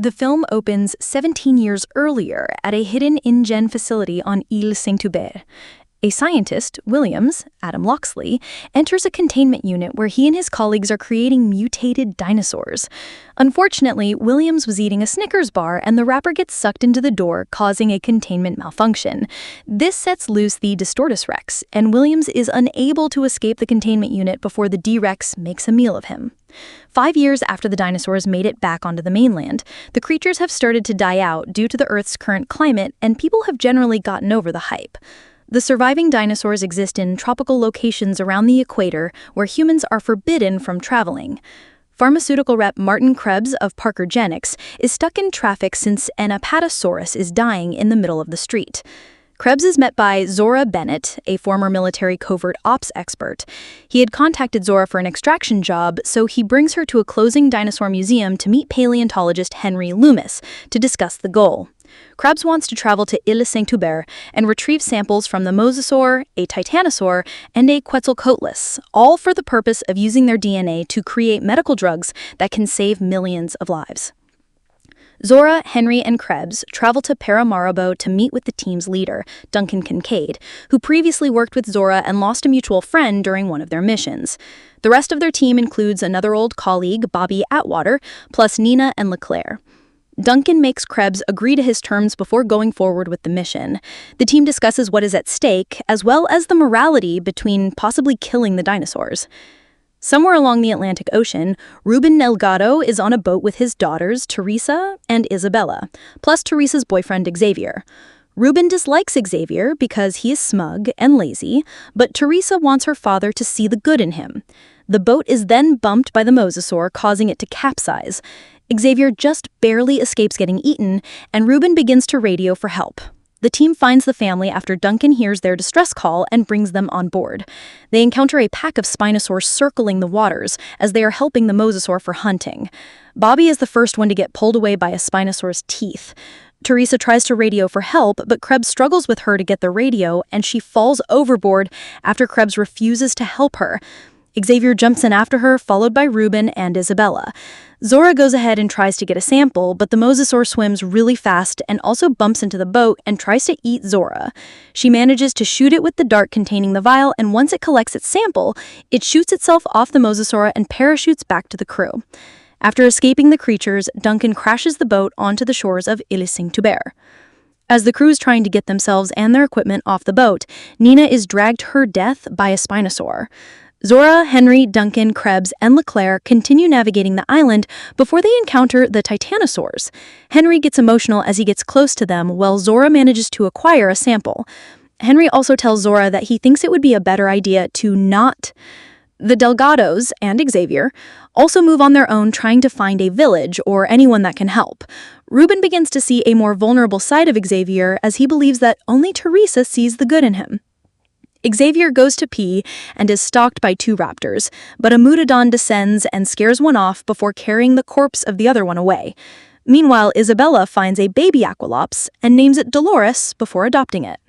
The film opens 17 years earlier at a hidden InGen facility on Île Saint-Hubert. A scientist, Williams, Adam Loxley, enters a containment unit where he and his colleagues are creating mutated dinosaurs. Unfortunately, Williams was eating a Snickers bar and the wrapper gets sucked into the door, causing a containment malfunction. This sets loose the Distortus Rex, and Williams is unable to escape the containment unit before the D-Rex makes a meal of him. 5 years after the dinosaurs made it back onto the mainland, the creatures have started to die out due to the Earth's current climate, and people have generally gotten over the hype. The surviving dinosaurs exist in tropical locations around the equator where humans are forbidden from traveling. Pharmaceutical rep Martin Krebs of Parker Genix is stuck in traffic since an Apatosaurus is dying in the middle of the street. Krebs is met by Zora Bennett, a former military covert ops expert. He had contacted Zora for an extraction job, so he brings her to a closing dinosaur museum to meet paleontologist Henry Loomis to discuss the goal. Krebs wants to travel to Île Saint-Hubert and retrieve samples from the mosasaur, a titanosaur, and a Quetzalcoatlus, all for the purpose of using their DNA to create medical drugs that can save millions of lives. Zora, Henry, and Krebs travel to Paramaribo to meet with the team's leader, Duncan Kincaid, who previously worked with Zora and lost a mutual friend during one of their missions. The rest of their team includes another old colleague, Bobby Atwater, plus Nina and Leclerc. Duncan makes Krebs agree to his terms before going forward with the mission. The team discusses what is at stake, as well as the morality between possibly killing the dinosaurs. Somewhere along the Atlantic Ocean, Ruben Delgado is on a boat with his daughters, Teresa and Isabella, plus Teresa's boyfriend, Xavier. Ruben dislikes Xavier because he is smug and lazy, but Teresa wants her father to see the good in him. The boat is then bumped by the mosasaur, causing it to capsize. Xavier just barely escapes getting eaten, and Ruben begins to radio for help. The team finds the family after Duncan hears their distress call and brings them on board. They encounter a pack of Spinosaurs circling the waters as they are helping the mosasaur for hunting. Bobby is the first one to get pulled away by a Spinosaur's teeth. Teresa tries to radio for help, but Krebs struggles with her to get the radio, and she falls overboard after Krebs refuses to help her. Xavier jumps in after her, followed by Ruben and Isabella. Zora goes ahead and tries to get a sample, but the mosasaur swims really fast and also bumps into the boat and tries to eat Zora. She manages to shoot it with the dart containing the vial, and once it collects its sample, it shoots itself off the mosasaur and parachutes back to the crew. After escaping the creatures, Duncan crashes the boat onto the shores of Île Saint-Hubert. As the crew is trying to get themselves and their equipment off the boat, Nina is dragged to her death by a Spinosaur. Zora, Henry, Duncan, Krebs, and Leclerc continue navigating the island before they encounter the Titanosaurs. Henry gets emotional as he gets close to them, while Zora manages to acquire a sample. Henry also tells Zora that he thinks it would be a better idea to not. The Delgados and Xavier also move on their own, trying to find a village or anyone that can help. Ruben begins to see a more vulnerable side of Xavier as he believes that only Teresa sees the good in him. Xavier goes to pee and is stalked by 2 raptors, but a Mutodon descends and scares one off before carrying the corpse of the other one away. Meanwhile, Isabella finds a baby Aqualops and names it Dolores before adopting it.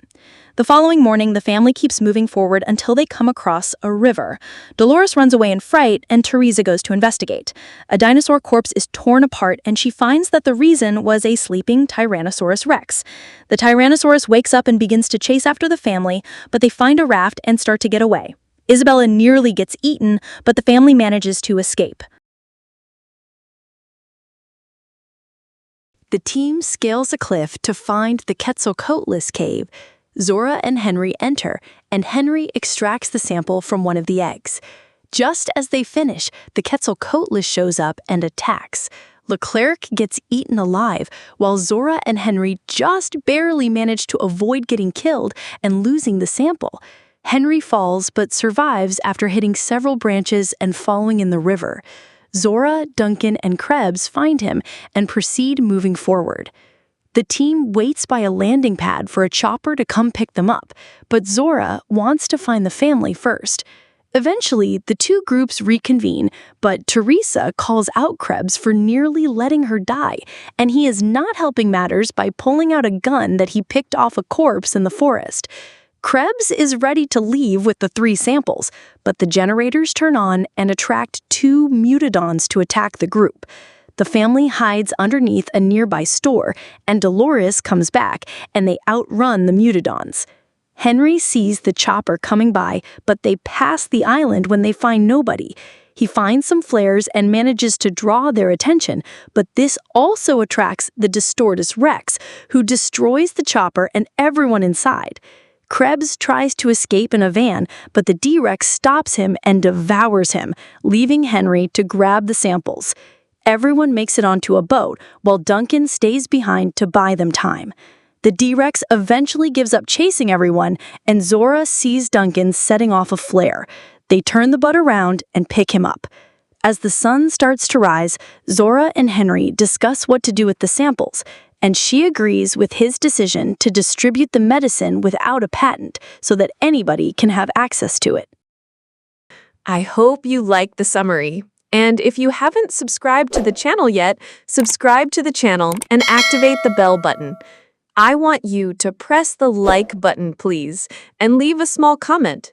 The following morning, the family keeps moving forward until they come across a river. Dolores runs away in fright, and Teresa goes to investigate. A dinosaur corpse is torn apart, and she finds that the reason was a sleeping Tyrannosaurus Rex. The Tyrannosaurus wakes up and begins to chase after the family, but they find a raft and start to get away. Isabella nearly gets eaten, but the family manages to escape. The team scales a cliff to find the Quetzalcoatlus cave. Zora and Henry enter, and Henry extracts the sample from one of the eggs. Just as they finish, the Quetzalcoatlus shows up and attacks. Leclerc gets eaten alive, while Zora and Henry just barely manage to avoid getting killed and losing the sample. Henry falls but survives after hitting several branches and falling in the river. Zora, Duncan, and Krebs find him and proceed moving forward. The team waits by a landing pad for a chopper to come pick them up, but Zora wants to find the family first. Eventually, the 2 groups reconvene, but Teresa calls out Krebs for nearly letting her die, and he is not helping matters by pulling out a gun that he picked off a corpse in the forest. Krebs is ready to leave with the 3 samples, but the generators turn on and attract 2 Mutodons to attack the group. The family hides underneath a nearby store, and Dolores comes back, and they outrun the mutadons. Henry sees the chopper coming by, but they pass the island when they find nobody. He finds some flares and manages to draw their attention, but this also attracts the Distortus Rex, who destroys the chopper and everyone inside. Krebs tries to escape in a van, but the D-Rex stops him and devours him, leaving Henry to grab the samples. Everyone makes it onto a boat, while Duncan stays behind to buy them time. The D-Rex eventually gives up chasing everyone, and Zora sees Duncan setting off a flare. They turn the boat around and pick him up. As the sun starts to rise, Zora and Henry discuss what to do with the samples, and she agrees with his decision to distribute the medicine without a patent so that anybody can have access to it. I hope you liked the summary. And if you haven't subscribed to the channel yet, subscribe to the channel and activate the bell button. I want you to press the like button, please, and leave a small comment.